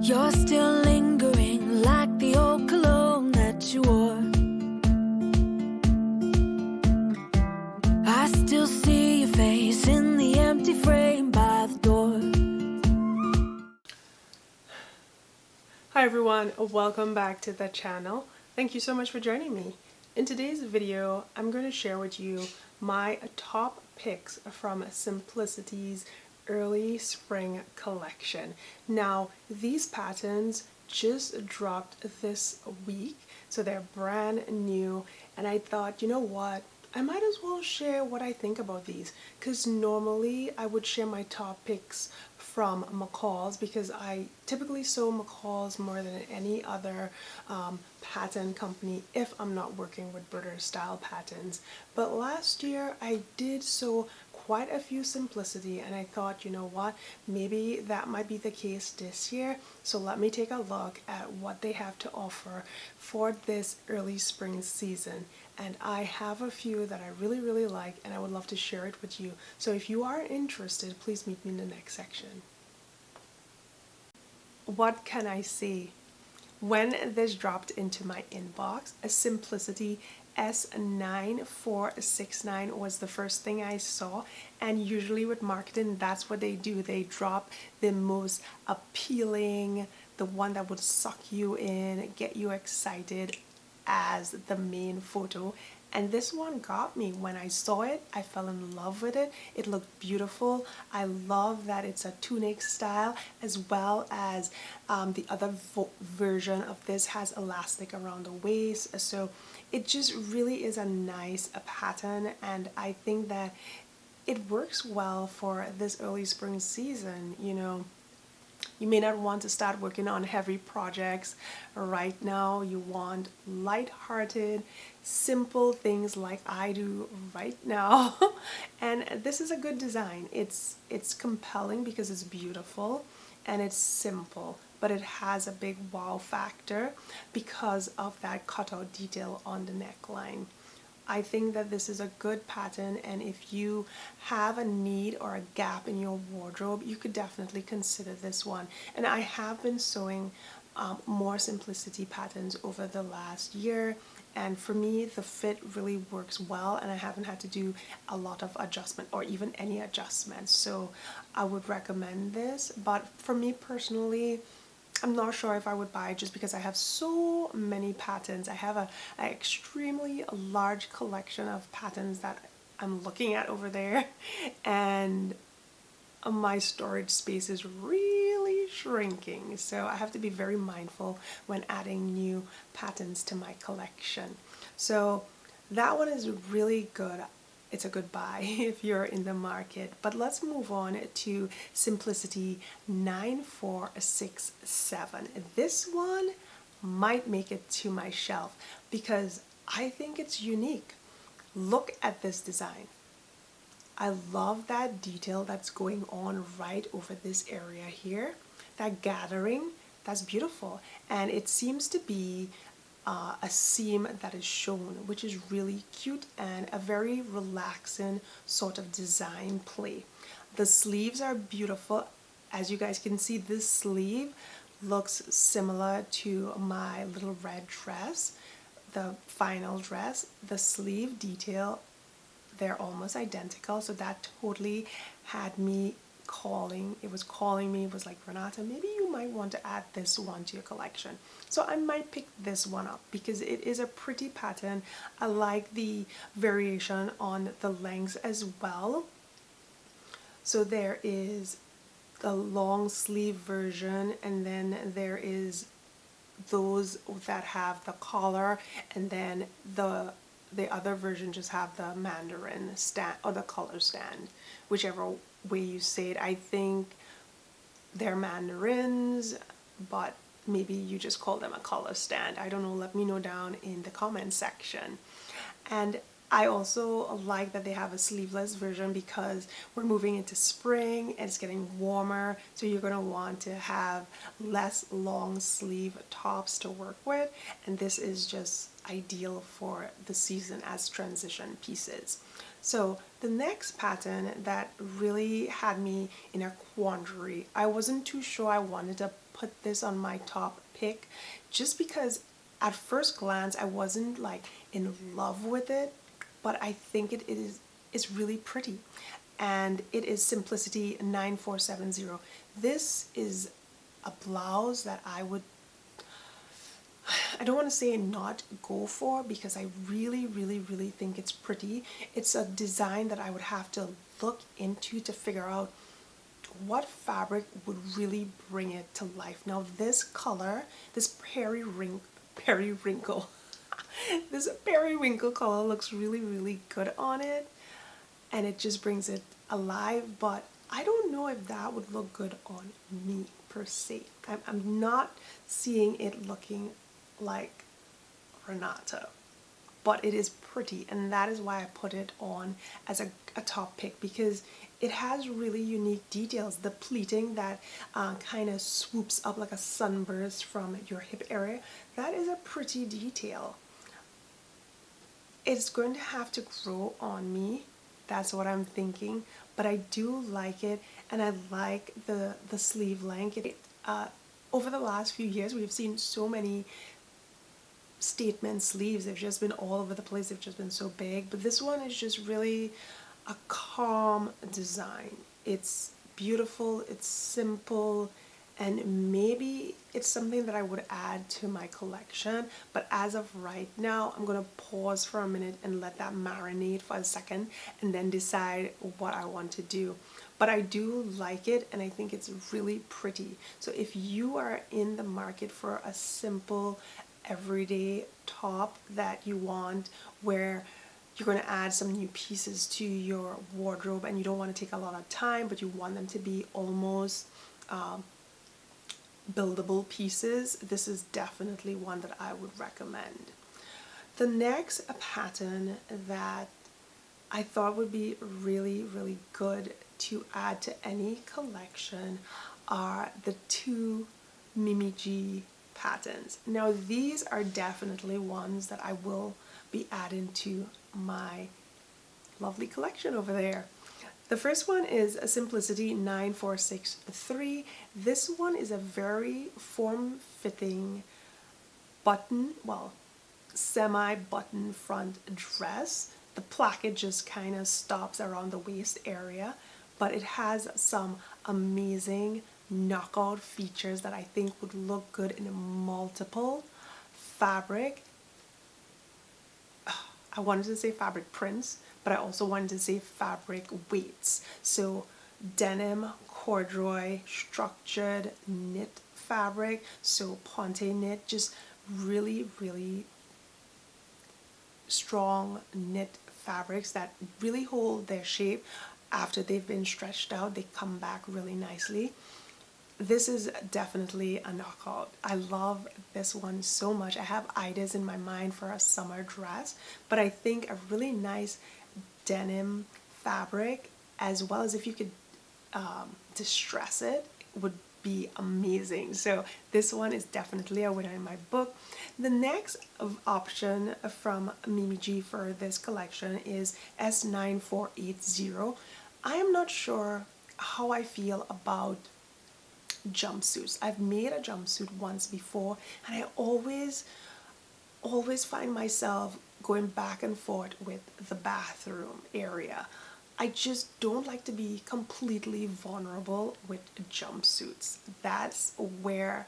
You're still lingering like the old cologne that you wore. I still see your face in the empty frame by the door. Hi everyone, welcome back to the channel. Thank you so much for joining me. In today's video, I'm going to share with you my top picks from Simplicity's early spring collection. Now, these patterns just dropped this week, so they're brand new, and I thought, you know what? I might as well share what I think about these, because normally I would share my top picks from McCall's because I typically sew McCall's more than any other pattern company if I'm not working with British style patterns. But last year I did sew quite a few Simplicity, and I thought, you know what, maybe that might be the case this year. So let me take a look at what they have to offer for this early spring season. And I have a few that I really like, and I would love to share it with you. So if you are interested, please meet me in the next section. What can I say? When this dropped into my inbox, a Simplicity S9469 was the first thing I saw, and usually with marketing, that's what they do. They drop the most appealing, the one that would suck you in, get you excited as the main photo. And this one got me. When I saw it, I fell in love with it. It looked beautiful. I love that it's a tunic style, as well as the other version of this has elastic around the waist. So it just really is a nice pattern, and I think that it works well for this early spring season. You know, you may not want to start working on heavy projects right now. You want light-hearted, simple things like I do right now. And this is a good design. It's compelling because it's beautiful and it's simple, but it has a big wow factor because of that cutout detail on the neckline. I think that this is a good pattern, and if you have a need or a gap in your wardrobe, you could definitely consider this one. And I have been sewing more Simplicity patterns over the last year, and for me the fit really works well, and I haven't had to do a lot of adjustment or even any adjustments, so I would recommend this. But for me personally, I'm not sure if I would buy it just because I have so many patterns. I have an extremely large collection of patterns that I'm looking at over there, and my storage space is really shrinking, so I have to be very mindful when adding new patterns to my collection. So that one is really good. It's a good buy if you're in the market. But let's move on to Simplicity 9467. This one might make it to my shelf because I think it's unique. Look at this design. I love that detail that's going on right over this area here. That gathering, that's beautiful. And it seems to be a seam that is shown, which is really cute and a very relaxing sort of design play. The sleeves are beautiful. As you guys can see, this sleeve looks similar to my little red dress, the final dress. The sleeve detail, they're almost identical, so that totally had me calling. It was calling me. It was like, Renata, maybe you might want to add this one to your collection. So I might pick this one up because it is a pretty pattern. I like the variation on the lengths as well. So there is the long sleeve version, and then there is those that have the collar, and then the other version just have the mandarin stand or the collar stand, whichever way you say it. I think they're mandarins, but maybe you just call them a collar stand. I don't know. Let me know down in the comment section. And I also like that they have a sleeveless version because we're moving into spring and it's getting warmer, so you're going to want to have less long sleeve tops to work with, and this is just ideal for the season as transition pieces. So the next pattern that really had me in a quandary, I wasn't too sure I wanted to put this on my top pick just because at first glance I wasn't like in love with it, but I think it's really pretty. And it is Simplicity 9470. This is a blouse that I don't want to say not go for, because I really, really, really think it's pretty. It's a design that I would have to look into to figure out what fabric would really bring it to life. Now this color, this periwinkle, this periwinkle color looks really, really good on it, and it just brings it alive, but I don't know if that would look good on me per se. I'm not seeing it looking like Renata, but it is pretty, and that is why I put it on as a top pick, because it has really unique details. The pleating that kind of swoops up like a sunburst from your hip area, that is a pretty detail. It's going to have to grow on me, that's what I'm thinking, but I do like it, and I like the sleeve length. Over the last few years, we've seen so many statement sleeves. They've just been all over the place. They've just been so big, but this one is just really a calm design. It's beautiful, it's simple, and maybe it's something that I would add to my collection, but as of right now, I'm gonna pause for a minute and let that marinate for a second and then decide what I want to do. But I do like it, and I think it's really pretty. So if you are in the market for a simple everyday top that you want, where you're going to add some new pieces to your wardrobe and you don't want to take a lot of time, but you want them to be almost buildable pieces, this is definitely one that I would recommend. The next pattern that I thought would be really, really good to add to any collection are the two Mimi G patterns. Now these are definitely ones that I will be adding to my lovely collection over there. The first one is a Simplicity 9463. This one is a very form-fitting button, well, semi-button front dress. The placket just kind of stops around the waist area, but it has some amazing knockout features that I think would look good in multiple fabric. I wanted to say fabric prints, but I also wanted to say fabric weights. So denim, corduroy, structured knit fabric, so ponte knit, just really, really strong knit fabrics that really hold their shape after they've been stretched out. They come back really nicely. This is definitely a knockout. I love this one so much. I have ideas in my mind for a summer dress, but I think a really nice denim fabric, as well as if you could distress it, would be amazing. So this one is definitely a winner in my book. The next option from Mimi G for this collection is S9480. I am not sure how I feel about jumpsuits. I've made a jumpsuit once before, and I always find myself going back and forth with the bathroom area. I just don't like to be completely vulnerable with jumpsuits. That's where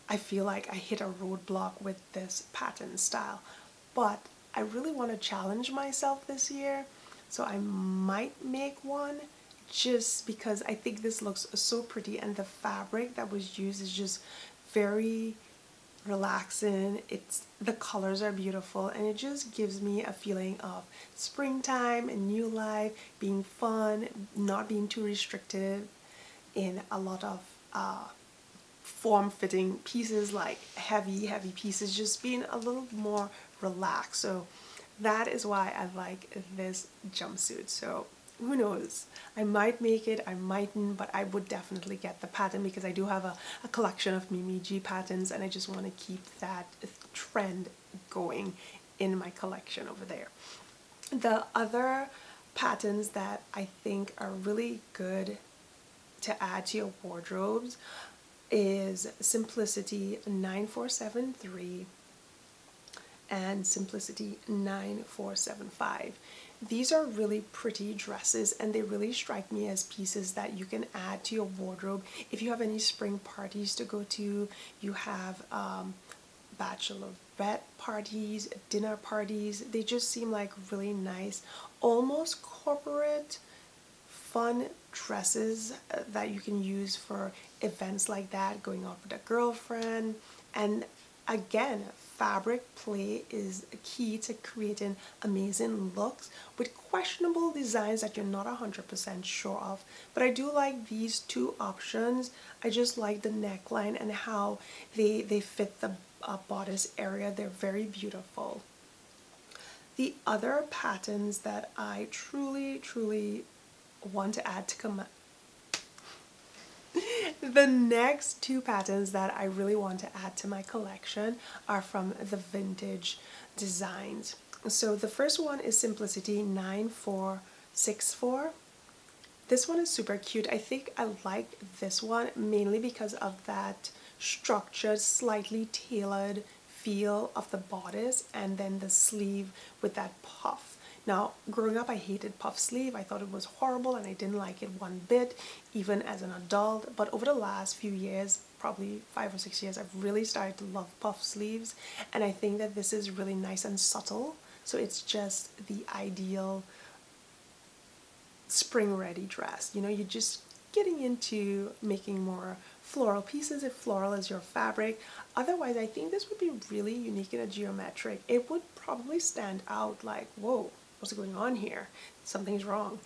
I feel like I hit a roadblock with this pattern style. But I really want to challenge myself this year, so I might make one, just because I think this looks so pretty, and the fabric that was used is just very relaxing. The colors are beautiful, and it just gives me a feeling of springtime and new life, being fun, not being too restrictive in a lot of form-fitting pieces, like heavy pieces, just being a little more relaxed. So that is why I like this jumpsuit. So who knows, I might make it, I mightn't, but I would definitely get the pattern, because I do have a collection of Mimi G patterns, and I just want to keep that trend going in my collection over there. The other patterns that I think are really good to add to your wardrobes is Simplicity 9473 and Simplicity 9475. These are really pretty dresses, and they really strike me as pieces that you can add to your wardrobe. If you have any spring parties to go to, you have bachelorette parties, dinner parties, they just seem like really nice, almost corporate, fun dresses that you can use for events like that, going out with a girlfriend. And again, fabric play is a key to creating amazing looks with questionable designs that you're not 100% sure of. But I do like these two options. I just like the neckline and how they fit the bodice area. They're very beautiful. The other patterns that I truly want to add to come, the next two patterns that I really want to add to my collection are from the vintage designs. So the first one is Simplicity 9464. This one is super cute. I think I like this one mainly because of that structured, slightly tailored feel of the bodice, and then the sleeve with that puff. Now, growing up, I hated puff sleeve. I thought it was horrible and I didn't like it one bit, even as an adult. But over the last few years, probably 5 or 6 years, I've really started to love puff sleeves. And I think that this is really nice and subtle. So it's just the ideal spring ready dress. You know, you're just getting into making more floral pieces if floral is your fabric. Otherwise, I think this would be really unique in a geometric. It would probably stand out like, whoa, what's going on here? Something's wrong.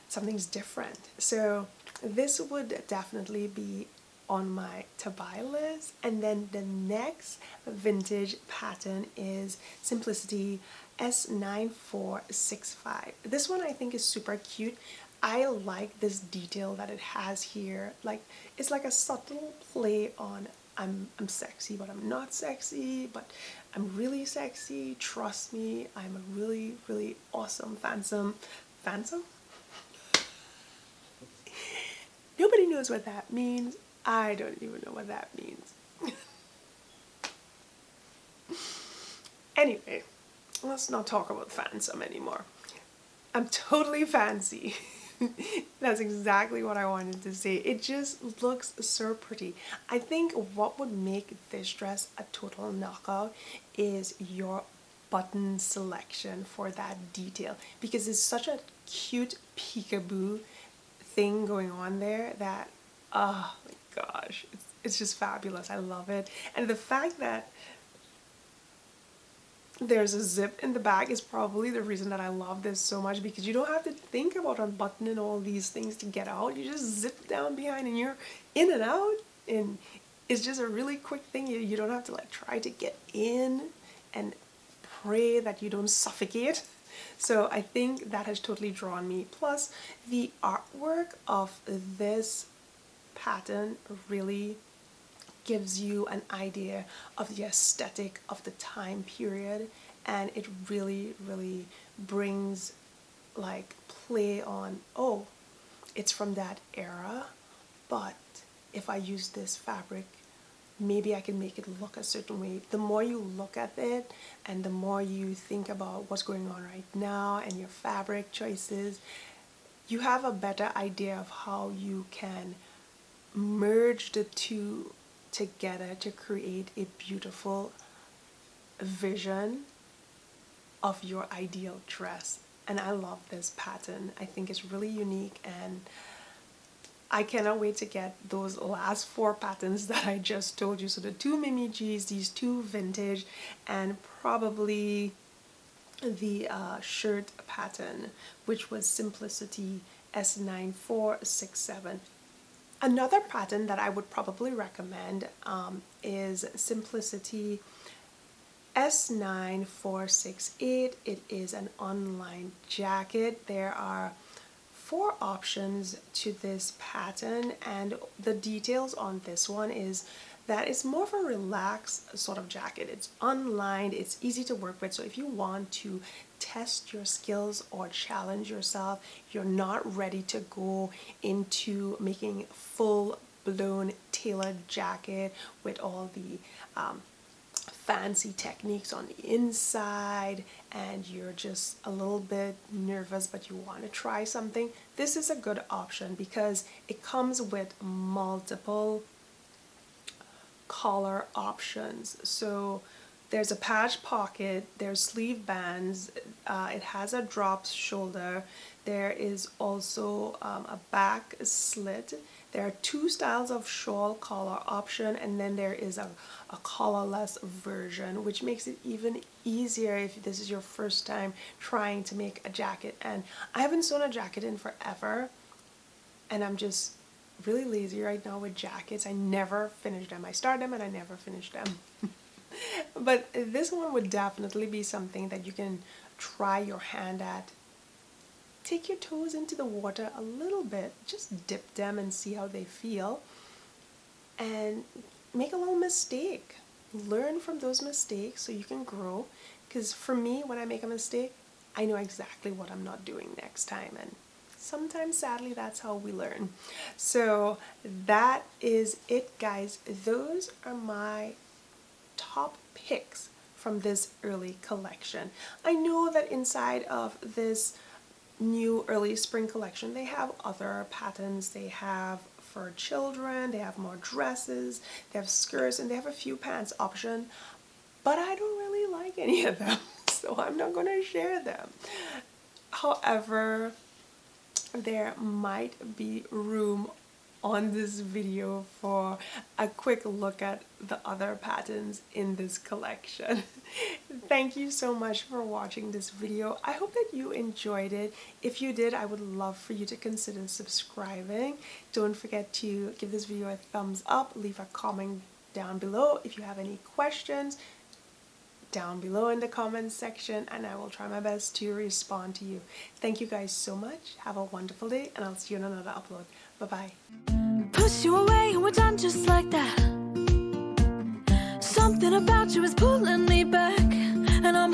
Something's different. So this would definitely be on my to buy list. And then the next vintage pattern is Simplicity S9465. This one I think is super cute. I like this detail that it has here. Like, it's like a subtle play on I'm sexy, but I'm not sexy, but I'm really sexy. Trust me, I'm a really awesome phantom. Nobody knows what that means. I don't even know what that means. Anyway, let's not talk about phantom anymore. I'm totally fancy. That's exactly what I wanted to say. It just looks so pretty. I think what would make this dress a total knockout is your button selection for that detail, because it's such a cute peekaboo thing going on there that, oh my gosh, it's just fabulous. I love it. And the fact that there's a zip in the back is probably the reason that I love this so much, because you don't have to think about unbuttoning all these things to get out. You just zip down behind and you're in and out, and it's just a really quick thing. You don't have to like try to get in and pray that you don't suffocate. So I think that has totally drawn me. Plus the artwork of this pattern really gives you an idea of the aesthetic of the time period, and it really brings like play on, oh, it's from that era, but if I use this fabric, maybe I can make it look a certain way. The more you look at it and the more you think about what's going on right now and your fabric choices, you have a better idea of how you can merge the two together to create a beautiful vision of your ideal dress. And I love this pattern. I think it's really unique, and I cannot wait to get those last 4 patterns that I just told you. So the 2 Mimi G's, these 2 vintage, and probably the shirt pattern, which was Simplicity S9467. Another pattern that I would probably recommend is Simplicity S9468. It is an online jacket. There are 4 options to this pattern, and the details on this one is that it's more of a relaxed sort of jacket. It's unlined, it's easy to work with, so if you want to test your skills or challenge yourself, you're not ready to go into making full blown tailored jacket with all the fancy techniques on the inside, and you're just a little bit nervous but you want to try something, this is a good option because it comes with multiple collar options. So there's a patch pocket, there's sleeve bands, it has a drop shoulder, there is also a back slit. There are two styles of shawl collar option, and then there is a collarless version, which makes it even easier if this is your first time trying to make a jacket. And I haven't sewn a jacket in forever, and I'm just really lazy right now with jackets. I never finish them. I start them and I never finish them. But this one would definitely be something that you can try your hand at. Take your toes into the water a little bit, just dip them and see how they feel, and make a little mistake. Learn from those mistakes so you can grow, because for me, when I make a mistake, I know exactly what I'm not doing next time, and sometimes sadly that's how we learn. So that is it, guys. Those are my top picks from this early collection. I know that inside of this new early spring collection they have other patterns. They have for children, they have more dresses, they have skirts, and they have a few pants option, but I don't really like any of them, so I'm not going to share them. However, there might be room on this video for a quick look at the other patterns in this collection. Thank you so much for watching this video. I hope that you enjoyed it. If you did, I would love for you to consider subscribing. Don't forget to give this video a thumbs up, leave a comment down below if you have any questions down below in the comments section, and I will try my best to respond to you. Thank you guys so much. Have a wonderful day, and I'll see you in another upload. Bye-bye. Push you away and we're done just like that. Something about you is pulling me back, and I'm